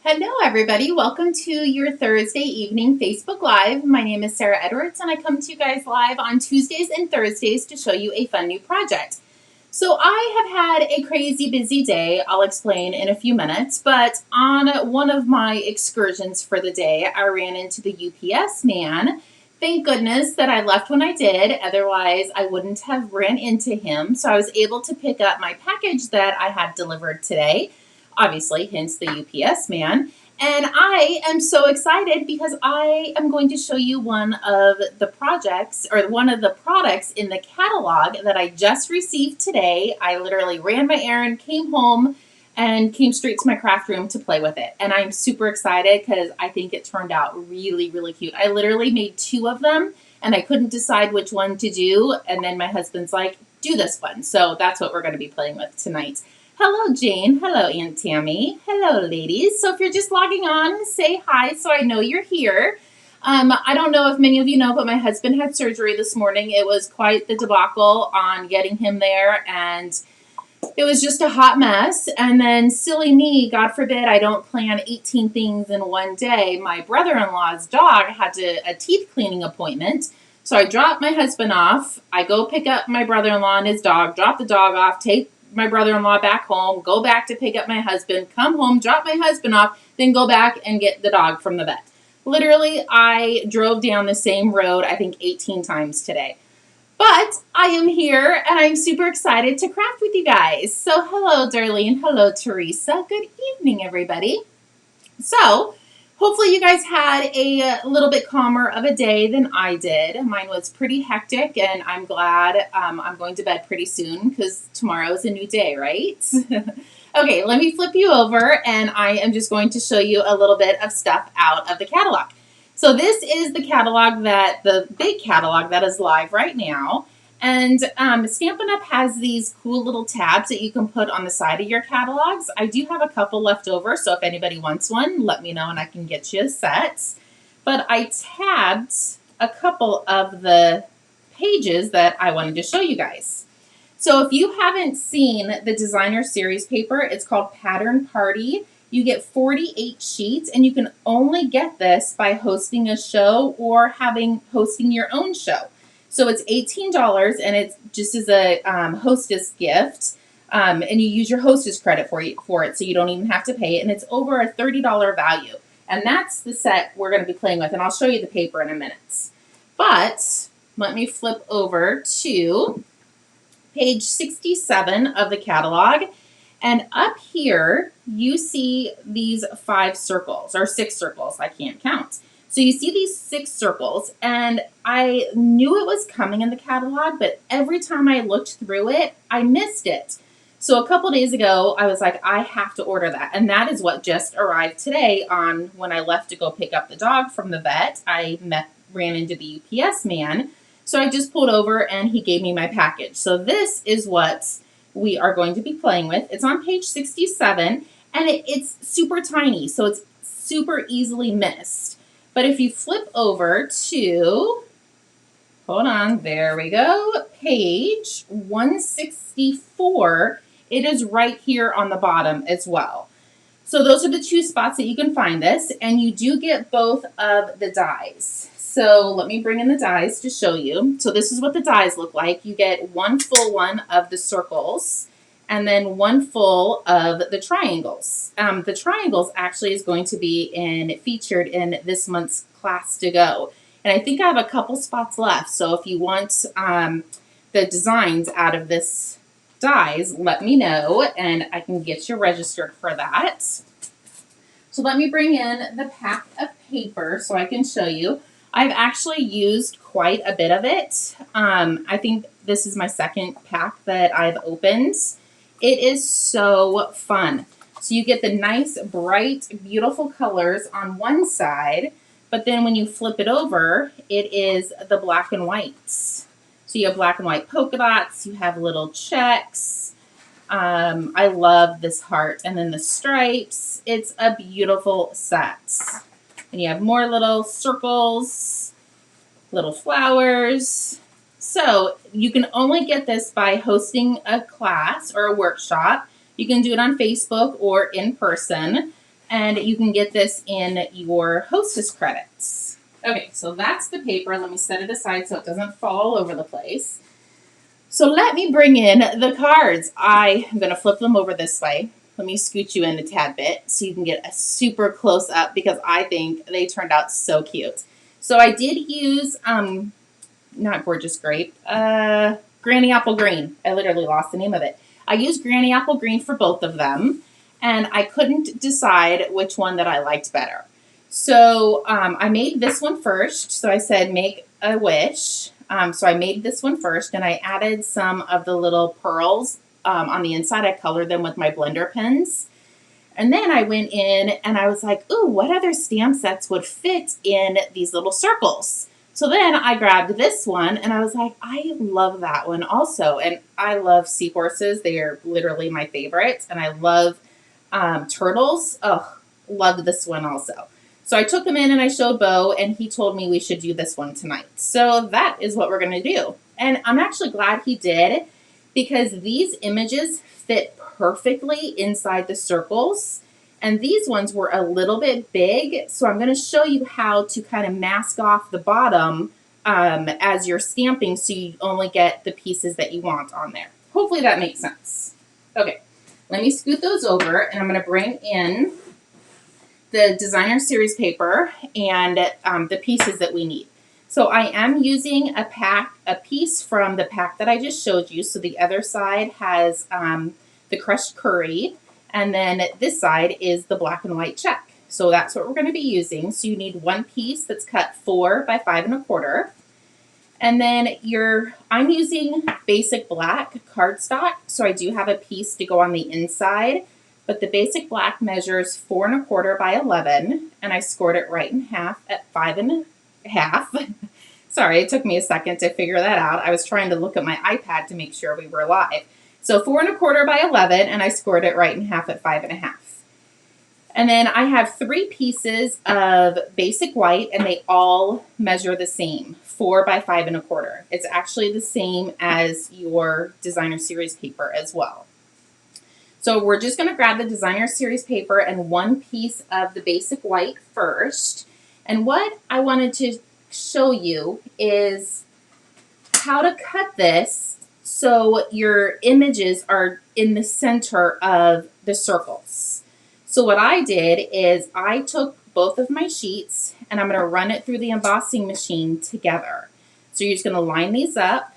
Hello, everybody. Welcome to your Thursday evening Facebook Live. My name is Sarah Edwards, and I come to you guys live on Tuesdays and Thursdays to show you a fun new project. So I have had a crazy busy day. I'll explain in a few minutes, but on one of my excursions for the day, I ran into the UPS man. Thank goodness that I left when I did, otherwise I wouldn't have ran into him. So I was able to pick up my package that I had delivered today. Obviously, hence the UPS man. And I am so excited because I am going to show you one of the projects or one of the products in the catalog that I just received today. I literally ran my errand, came home, and came straight to my craft room to play with it. And I'm super excited because I think it turned out really, really cute. I literally made two of them and I couldn't decide which one to do. And then my husband's like, do this one. So that's what we're going to be playing with tonight. Hello, Jane. Hello, Aunt Tammy. Hello, ladies. So if you're just logging on, say hi so I know you're here. I don't know if many of you know, but my husband had surgery this morning. It was quite the debacle on getting him there, and it was just a hot mess. And then silly me, God forbid I don't plan 18 things in one day. My brother-in-law's dog had a teeth cleaning appointment. So I dropped my husband off. I go pick up my brother-in-law and his dog, drop the dog off, take my brother-in-law back home, go back to pick up my husband, come home, drop my husband off, then go back and get the dog from the vet. Literally, I drove down the same road, I think 18 times today. But I am here and I'm super excited to craft with you guys. So hello, Darlene. Hello, Teresa. Good evening, everybody. So hopefully you guys had a little bit calmer of a day than I did. Mine was pretty hectic, and I'm glad I'm going to bed pretty soon because tomorrow is a new day, right? Okay, let me flip you over, and I am just going to show you a little bit of stuff out of the catalog. So this is the catalog the big catalog that is live right now. And Stampin' Up! Has these cool little tabs that you can put on the side of your catalogs. I do have a couple left over, so if anybody wants one, let me know and I can get you a set. But I tabbed a couple of the pages that I wanted to show you guys. So if you haven't seen the designer series paper, it's called Pattern Party. You get 48 sheets, and you can only get this by hosting a show or hosting your own show. So it's $18, and it's just as a hostess gift, and you use your hostess credit for it, so you don't even have to pay it, and it's over a $30 value. And that's the set we're going to be playing with, and I'll show you the paper in a minute. But let me flip over to page 67 of the catalog, and up here you see these 5 circles, or 6 circles, I can't count. So you see these 6 circles, and I knew it was coming in the catalog, but every time I looked through it, I missed it. So a couple days ago, I was like, I have to order that. And that is what just arrived today when I left to go pick up the dog from the vet. I ran into the UPS man. So I just pulled over and he gave me my package. So this is what we are going to be playing with. It's on page 67, and it's super tiny, so it's super easily missed. But if you flip over to, hold on, there we go, page 164, it is right here on the bottom as well. So those are the 2 spots that you can find this, and you do get both of the dies. So let me bring in the dies to show you. So this is what the dies look like. You get 1 full one of the circles, and then 1 full of the triangles. The triangles actually is going to be featured in this month's class to go. And I think I have a couple spots left. So if you want the designs out of this dies, let me know and I can get you registered for that. So let me bring in the pack of paper so I can show you. I've actually used quite a bit of it. I think this is my second pack that I've opened. It is so fun. So you get the nice, bright, beautiful colors on one side, but then when you flip it over, it is the black and whites. So you have black and white polka dots, you have little checks. I love this heart, and then the stripes. It's a beautiful set. And you have more little circles, little flowers. So you can only get this by hosting a class or a workshop. You can do it on Facebook or in person. And you can get this in your Hostess credits. Okay, so that's the paper. Let me set it aside so it doesn't fall all over the place. So let me bring in the cards. I am going to flip them over this way. Let me scoot you in a tad bit so you can get a super close up because I think they turned out so cute. So I did use, not Gorgeous Grape, Granny Apple Green. I literally lost the name of it. I used Granny Apple Green for both of them, and I couldn't decide which one that I liked better. So I made this one first. So I said, make a wish. So I made this one first, and I added some of the little pearls on the inside. I colored them with my blender pens. And then I went in and I was like, ooh, what other stamp sets would fit in these little circles? So then I grabbed this one and I was like, I love that one also. And I love seahorses. They are literally my favorite. And I love turtles. Oh, loved this one also. So I took them in and I showed Bo, and he told me we should do this one tonight. So that is what we're going to do. And I'm actually glad he did, because these images fit perfectly inside the circles. And these ones were a little bit big. So I'm going to show you how to kind of mask off the bottom as you're stamping, so you only get the pieces that you want on there. Hopefully that makes sense. Okay, let me scoot those over, and I'm going to bring in the designer series paper and the pieces that we need. So I am using a piece from the pack that I just showed you. So the other side has the crushed curry, and then this side is the black and white check. So that's what we're going to be using. So you need one piece that's cut 4 by 5 1/4. And then I'm using basic black cardstock. So I do have a piece to go on the inside. But the basic black measures 4 1/4 by 11, and I scored it right in half at 5 1/2. Sorry, it took me a second to figure that out. I was trying to look at my iPad to make sure we were live. So 4 1/4 by 11, and I scored it right in half at 5 1/2. And then I have 3 pieces of basic white, and they all measure the same, 4 by 5 1/4. It's actually the same as your designer series paper as well. So we're just going to grab the designer series paper and one piece of the basic white first. And what I wanted to show you is how to cut this so your images are in the center of the circles. So what I did is I took both of my sheets and I'm going to run it through the embossing machine together. So you're just going to line these up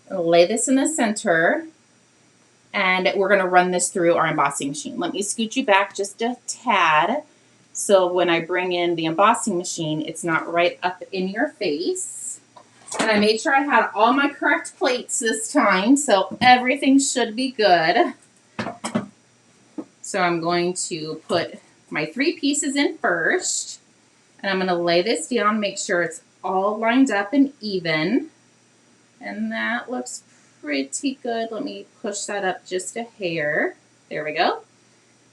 and lay this in the center. And we're going to run this through our embossing machine. Let me scoot you back just a tad, so when I bring in the embossing machine, it's not right up in your face. And I made sure I had all my correct plates this time, so everything should be good. So I'm going to put my 3 pieces in first, and I'm going to lay this down, make sure it's all lined up and even. And that looks pretty good. Let me push that up just a hair. There we go.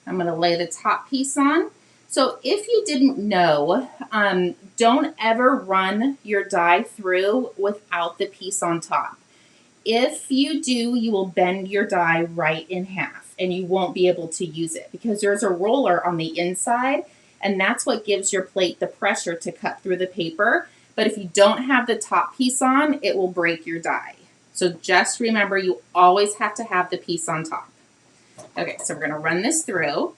I'm going to lay the top piece on. So if you didn't know, don't ever run your die through without the piece on top. If you do, you will bend your die right in half and you won't be able to use it because there's a roller on the inside, and that's what gives your plate the pressure to cut through the paper. But if you don't have the top piece on, it will break your die. So just remember, you always have to have the piece on top. Okay, so we're going to run this through.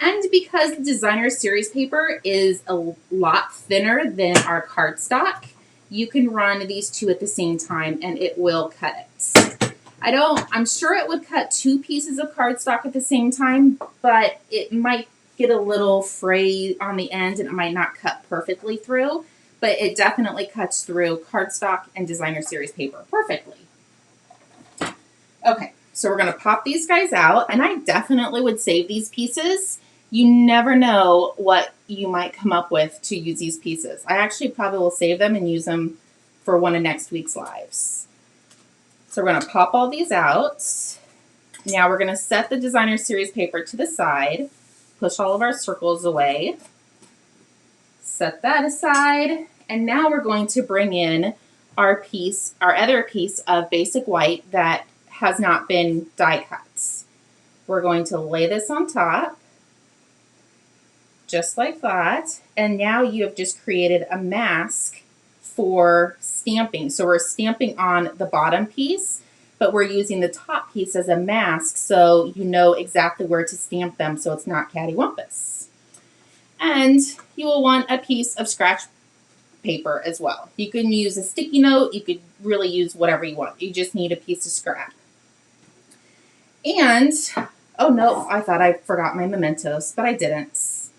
And because the designer series paper is a lot thinner than our cardstock, you can run these 2 at the same time and it will cut it. I'm sure it would cut 2 pieces of cardstock at the same time, but it might get a little fray on the end and it might not cut perfectly through, but it definitely cuts through cardstock and designer series paper perfectly. Okay, so we're going to pop these guys out, and I definitely would save these pieces. You never know what you might come up with to use these pieces. I actually probably will save them and use them for one of next week's lives. So we're going to pop all these out. Now we're going to set the designer series paper to the side, push all of our circles away, set that aside, and now we're going to bring in our other piece of basic white that has not been die cut. We're going to lay this on top. just like that. And now you have just created a mask for stamping. So we're stamping on the bottom piece, but we're using the top piece as a mask so you know exactly where to stamp them so it's not cattywampus. And you will want a piece of scratch paper as well. You can use a sticky note. You could really use whatever you want. You just need a piece of scrap. And, oh no, I thought I forgot my mementos, but I didn't.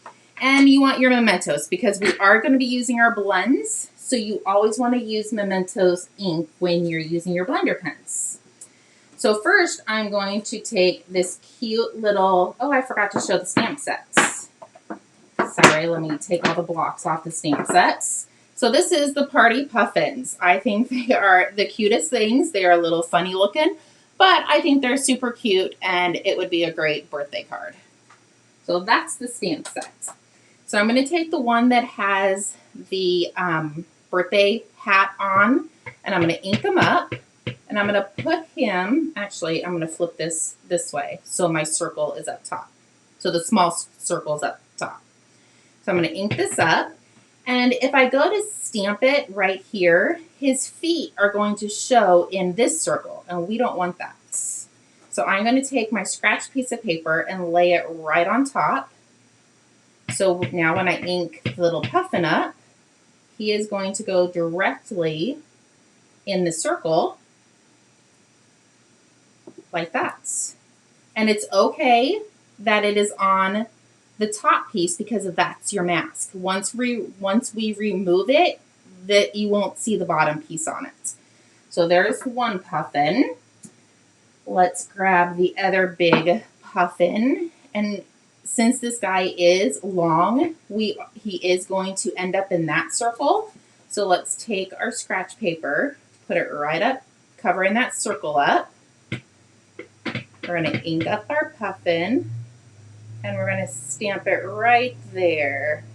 And you want your mementos because we are going to be using our blends. So you always want to use mementos ink when you're using your blender pens. So first I'm going to take this cute little, oh, I forgot to show the stamp sets. Sorry, let me take all the blocks off the stamp sets. So this is the Party Puffins. I think they are the cutest things. They are a little funny looking, but I think they're super cute and it would be a great birthday card. So that's the stamp set. So I'm going to take the one that has the birthday hat on, and I'm going to ink him up, and I'm going to put him, actually I'm going to flip this way so my circle is up top. So the small circle is up top. So I'm going to ink this up, and if I go to stamp it right here, his feet are going to show in this circle, and we don't want that. So I'm going to take my scratch piece of paper and lay it right on top. So now when I ink the little puffin up, he is going to go directly in the circle like that. And it's okay that it is on the top piece because that's your mask. Once we remove it, that you won't see the bottom piece on it. So there's one puffin. Let's grab the other big puffin, and since this guy is long, he is going to end up in that circle. So let's take our scratch paper, put it right up, covering that circle up. We're going to ink up our puffin, and we're going to stamp it right there.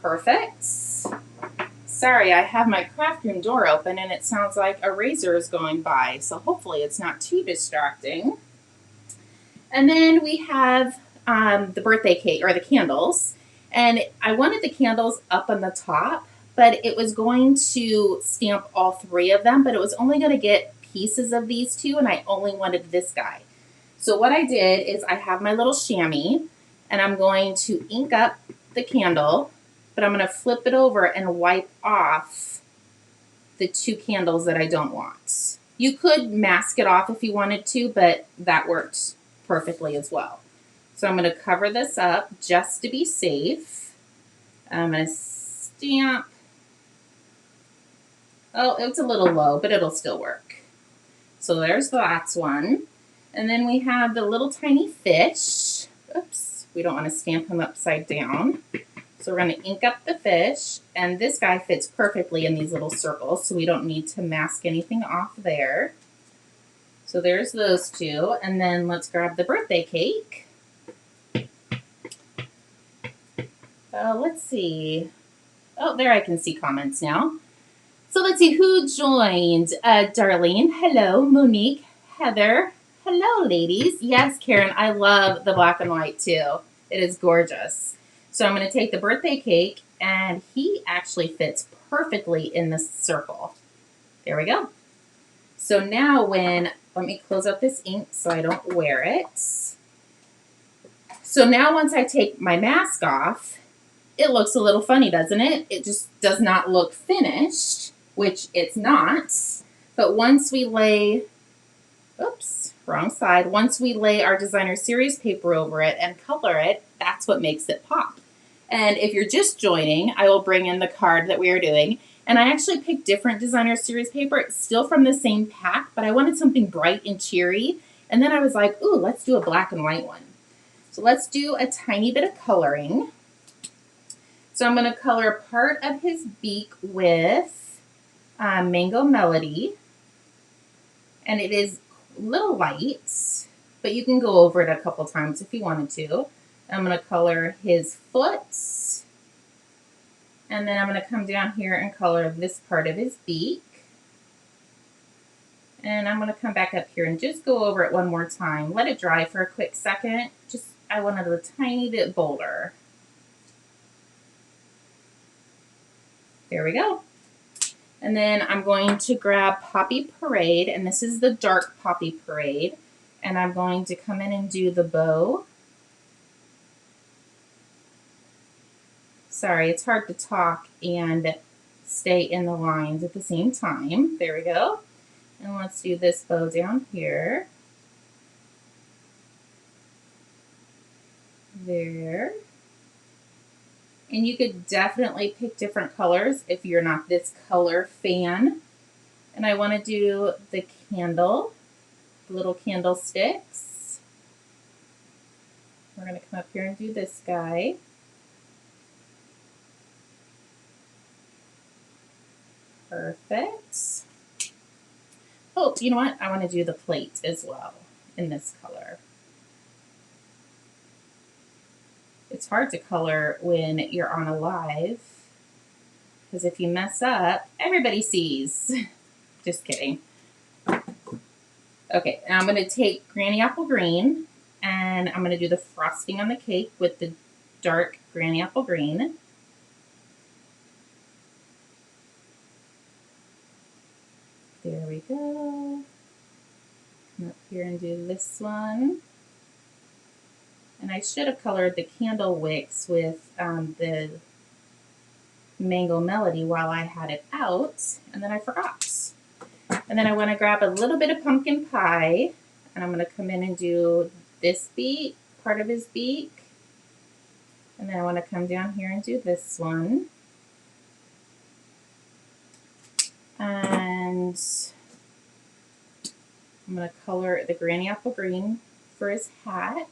Perfect. Sorry, I have my craft room door open and it sounds like a razor is going by, so hopefully it's not too distracting. And then we have the birthday cake, or the candles. And I wanted the candles up on the top, but it was going to stamp all three of them, but it was only going to get pieces of these two, and I only wanted this guy. So what I did is I have my little chamois, and I'm going to ink up the candle, but I'm going to flip it over and wipe off the two candles that I don't want. You could mask it off if you wanted to, but that worked perfectly as well. So I'm going to cover this up just to be safe. I'm going to stamp. Oh, it's a little low, but it'll still work. So there's that one. And then we have the little tiny fish. Oops, we don't want to stamp him upside down. So we're going to ink up the fish, and this guy fits perfectly in these little circles, so we don't need to mask anything off there. So there's those two, and then let's grab the birthday cake. Let's see. Oh, there I can see comments now. So let's see who joined. Darlene, hello. Monique, Heather, hello, ladies. Yes, Karen, I love the black and white too. It is gorgeous. So I'm going to take the birthday cake, and he actually fits perfectly in this circle. There we go. So now let me close up this ink so I don't wear it. So now once I take my mask off, it looks a little funny, doesn't it? It just does not look finished, which it's not. But once we lay, oops, wrong side. Once we lay our designer series paper over it and color it, that's what makes it pop. And if you're just joining, I will bring in the card that we are doing. And I actually picked different designer series paper. It's still from the same pack, but I wanted something bright and cheery. And then I was like, ooh, let's do a black and white one. So let's do a tiny bit of coloring. So I'm going to color part of his beak with Mango Melody. And it is a little light, but you can go over it a couple times if you wanted to. I'm going to color his foot, and then I'm going to come down here and color this part of his beak. And I'm going to come back up here and just go over it one more time. Let it dry for a quick second. Just I wanted a tiny bit bolder. There we go. And then I'm going to grab Poppy Parade, and this is the dark Poppy Parade. And I'm going to come in and do the bow. Sorry, it's hard to talk and stay in the lines at the same time. There we go. And let's do this bow down here. There. And you could definitely pick different colors if you're not this color fan. And I want to do the candle, the little candlesticks. We're going to come up here and do this guy. Perfect. Oh, you know what? I want to do the plate as well in this color. It's hard to color when you're on a live, because if you mess up, everybody sees. Just kidding. Okay, now I'm going to take Granny Apple Green, and I'm going to do the frosting on the cake with the dark Granny Apple Green. There we go. Come up here and do this one. And I should have colored the candle wicks with the Mango Melody while I had it out, and then I forgot. And then I want to grab a little bit of pumpkin pie, and I'm going to come in and do this beak, part of his beak. And then I want to come down here and do this one. And I'm going to color the Granny Apple Green for his hat.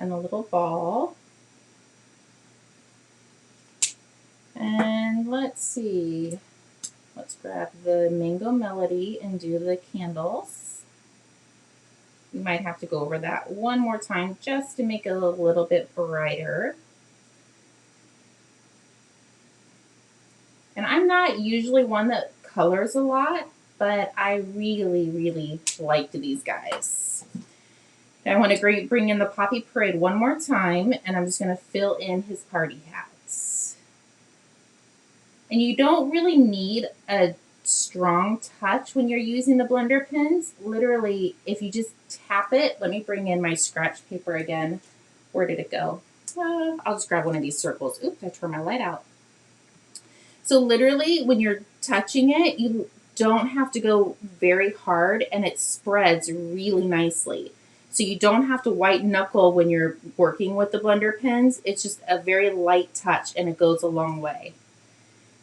And a little ball. And let's see. Let's grab the Mango Melody and do the candles. You might have to go over that one more time just to make it a little bit brighter. And I'm not usually one that colors a lot, but I really, really liked these guys. I want to bring in the Poppy Parade one more time, and I'm just going to fill in his party hats. And you don't really need a strong touch when you're using the blender pens. Literally, if you just tap it, let me bring in my scratch paper again. Where did it go? I'll just grab one of these circles. Oops, I turned my light out. So literally, when you're touching it, you don't have to go very hard, and it spreads really nicely. So you don't have to white knuckle when you're working with the blender pens. It's just a very light touch, and it goes a long way.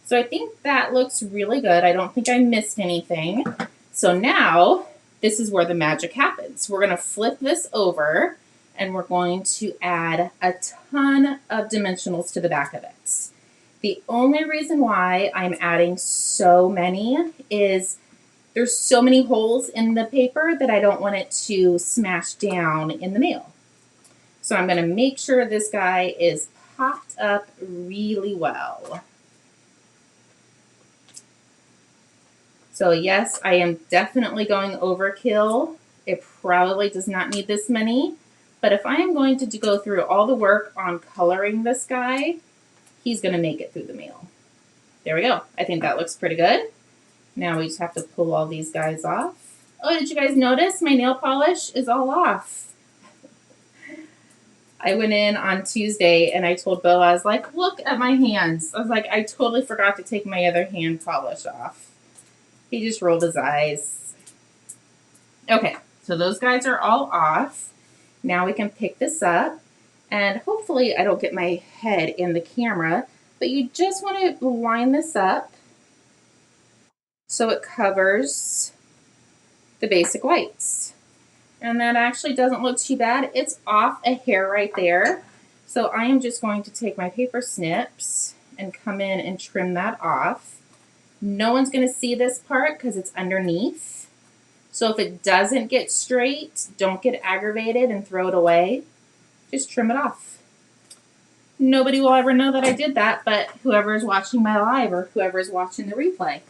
So I think that looks really good. I don't think I missed anything. So now, this is where the magic happens. We're going to flip this over, and we're going to add a ton of dimensionals to the back of it. The only reason why I'm adding so many is there's so many holes in the paper that I don't want it to smash down in the mail. So I'm going to make sure this guy is popped up really well. So yes, I am definitely going overkill. It probably does not need this many, but if I am going to go through all the work on coloring this guy, he's going to make it through the mail. There we go. I think that looks pretty good. Now we just have to pull all these guys off. Oh, did you guys notice my nail polish is all off? I went in on Tuesday and I told Bo, I was like, look at my hands. I was like, I totally forgot to take my other hand polish off. He just rolled his eyes. Okay, so those guys are all off. Now we can pick this up. And hopefully I don't get my head in the camera, but you just want to line this up so it covers the basic whites. And that actually doesn't look too bad. It's off a hair right there. So I am just going to take my paper snips and come in and trim that off. No one's going to see this part because it's underneath. So if it doesn't get straight, don't get aggravated and throw it away. Just trim it off. Nobody will ever know that I did that, but whoever is watching my live or whoever is watching the replay.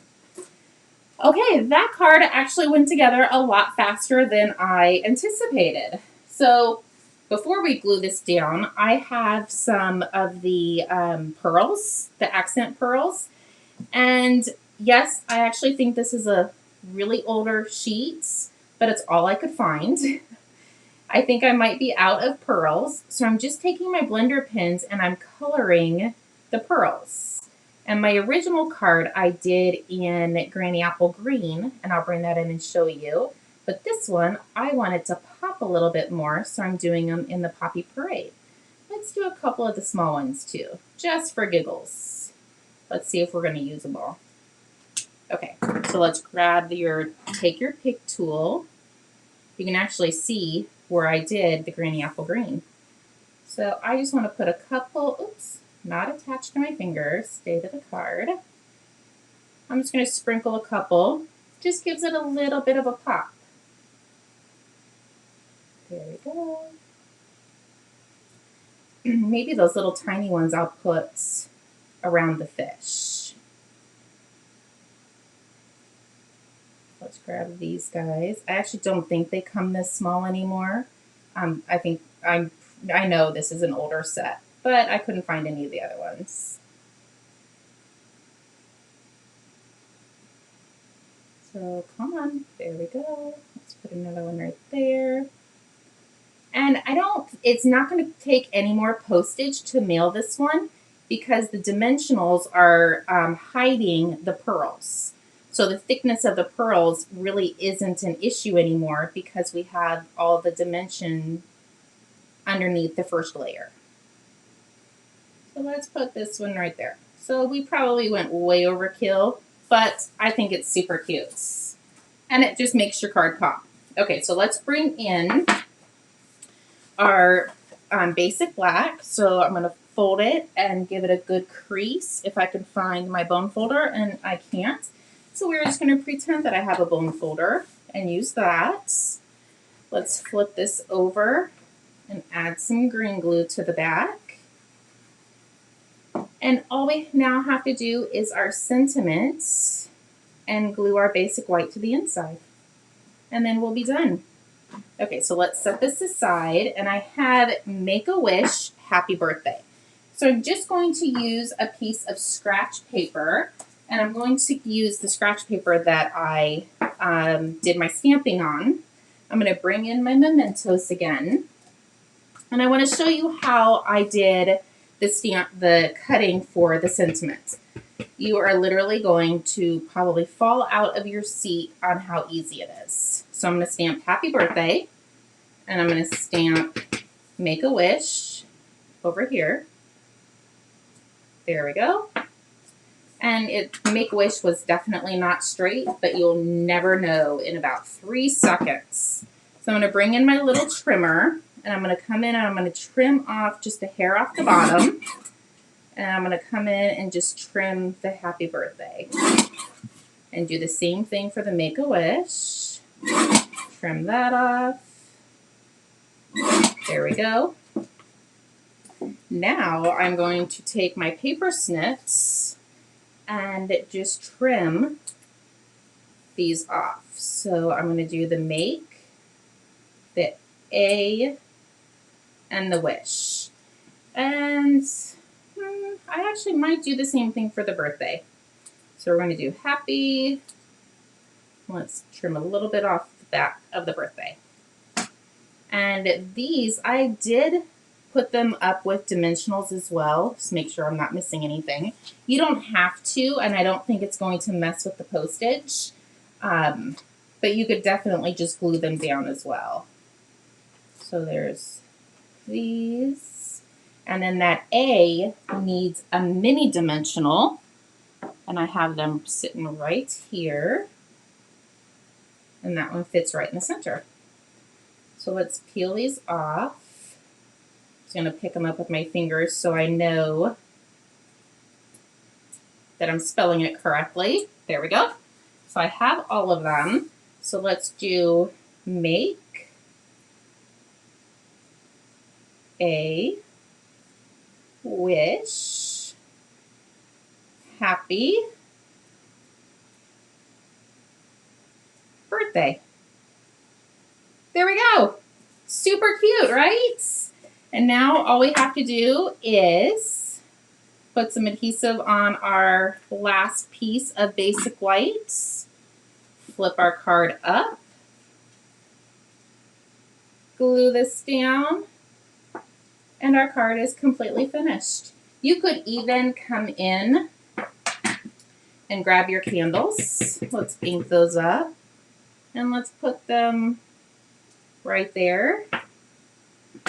Okay, that card actually went together a lot faster than I anticipated. So before we glue this down, I have some of the pearls, the accent pearls. And yes, I actually think this is a really older sheet, but it's all I could find. I think I might be out of pearls. So I'm just taking my blender pens and I'm coloring the pearls. And my original card I did in Granny Apple Green, and I'll bring that in and show you. But this one, I wanted to pop a little bit more, so I'm doing them in the Poppy Parade. Let's do a couple of the small ones too, just for giggles. Let's see if we're going to use them all. Okay, so let's take your pick tool. You can actually see where I did the Granny Apple Green. So I just want to put a couple, oops, not attached to my fingers, stay to the card. I'm just going to sprinkle a couple, just gives it a little bit of a pop. There we go. Maybe those little tiny ones I'll put around the fish. Let's grab these guys. I actually don't think they come this small anymore. I know this is an older set, but I couldn't find any of the other ones. So come on, there we go. Let's put another one right there. And it's not going to take any more postage to mail this one because the dimensionals are hiding the pearls. So the thickness of the pearls really isn't an issue anymore because we have all the dimension underneath the first layer. So let's put this one right there. So we probably went way overkill, but I think it's super cute. And it just makes your card pop. Okay, so let's bring in our basic black. So I'm going to fold it and give it a good crease if I can find my bone folder, and I can't. So we're just going to pretend that I have a bone folder and use that. Let's flip this over and add some green glue to the back. And all we now have to do is our sentiments and glue our basic white to the inside. And then we'll be done. Okay, so let's set this aside, and I have Make-A-Wish Happy Birthday. So I'm just going to use a piece of scratch paper, and I'm going to use the scratch paper that I did my stamping on. I'm going to bring in my mementos again, and I want to show you how I did the cutting for the sentiment. You are literally going to probably fall out of your seat on how easy it is. So I'm going to stamp Happy Birthday, and I'm going to stamp Make-A-Wish over here. There we go. And Make-A-Wish was definitely not straight, but you'll never know in about 3 seconds. So I'm going to bring in my little trimmer, and I'm going to come in and I'm going to trim off just a hair off the bottom. And I'm going to come in and just trim the Happy Birthday. And do the same thing for the Make-A-Wish. Trim that off. There we go. Now I'm going to take my paper snips and just trim these off. So I'm going to do the Make, the A, and the Wish. And I actually might do the same thing for the birthday. So we're going to do Happy. Let's trim a little bit off the back of the birthday. And these, I did put them up with dimensionals as well, just make sure I'm not missing anything. You don't have to, and I don't think it's going to mess with the postage, but you could definitely just glue them down as well. So there's these, and then that A needs a mini dimensional, and I have them sitting right here, and that one fits right in the center. So let's peel these off. I'm going to pick them up with my fingers so I know that I'm spelling it correctly. There we go. So I have all of them. So let's do Make a Wish Happy birthday. There we go. Super cute, right? And now all we have to do is put some adhesive on our last piece of basic white. Flip our card up. Glue this down. And our card is completely finished. You could even come in and grab your candles. Let's ink those up. And let's put them right there.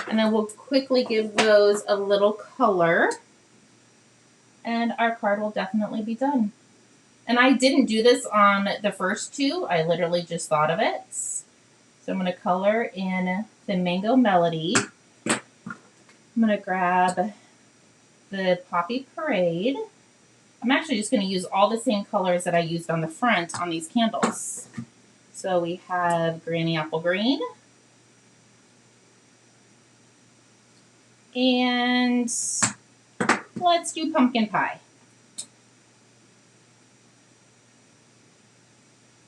And then we'll quickly give those a little color. And our card will definitely be done. And I didn't do this on the first two. I literally just thought of it. So I'm going to color in the Mango Melody. I'm going to grab the Poppy Parade. I'm actually just going to use all the same colors that I used on the front on these candles. So we have Granny Apple Green. And let's do Pumpkin Pie.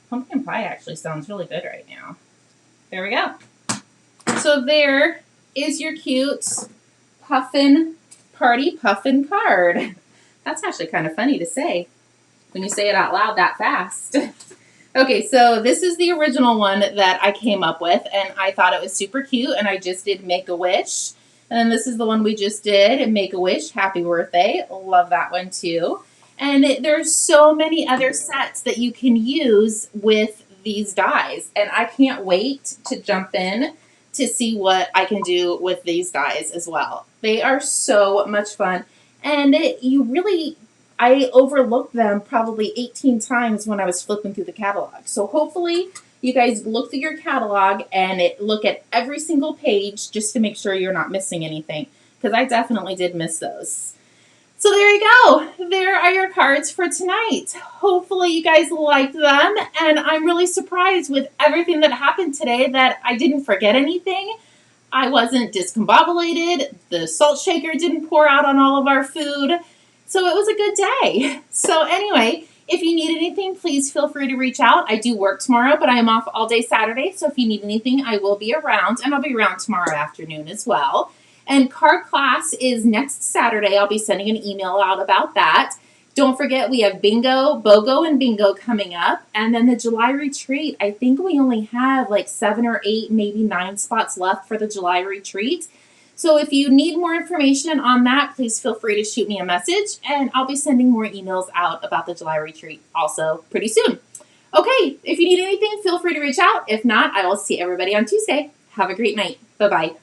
Pumpkin Pie actually sounds really good right now. There we go. So there is your cute Puffin Party Puffin card. That's actually kind of funny to say when you say it out loud that fast. Okay, so this is the original one that I came up with, and I thought it was super cute, and I just did Make-A-Wish. And then this is the one we just did, Make-A-Wish, Happy Birthday. Love that one too. And there's so many other sets that you can use with these dies, and I can't wait to jump in to see what I can do with these dies as well. They are so much fun, and I overlooked them probably 18 times when I was flipping through the catalog. So hopefully you guys look through your catalog and look at every single page just to make sure you're not missing anything, because I definitely did miss those. So there you go. There are your cards for tonight. Hopefully you guys liked them, and I'm really surprised with everything that happened today that I didn't forget anything. I wasn't discombobulated. The salt shaker didn't pour out on all of our food. So it was a good day. So anyway, if you need anything, please feel free to reach out. I do work tomorrow, but I am off all day Saturday. So if you need anything, I will be around, and I'll be around tomorrow afternoon as well. And card class is next Saturday. I'll be sending an email out about that. Don't forget, we have bingo, BOGO, and bingo coming up. And then the July retreat, I think we only have like 7 or 8, maybe 9 spots left for the July retreat. So if you need more information on that, please feel free to shoot me a message, and I'll be sending more emails out about the July retreat also pretty soon. Okay, if you need anything, feel free to reach out. If not, I will see everybody on Tuesday. Have a great night. Bye-bye.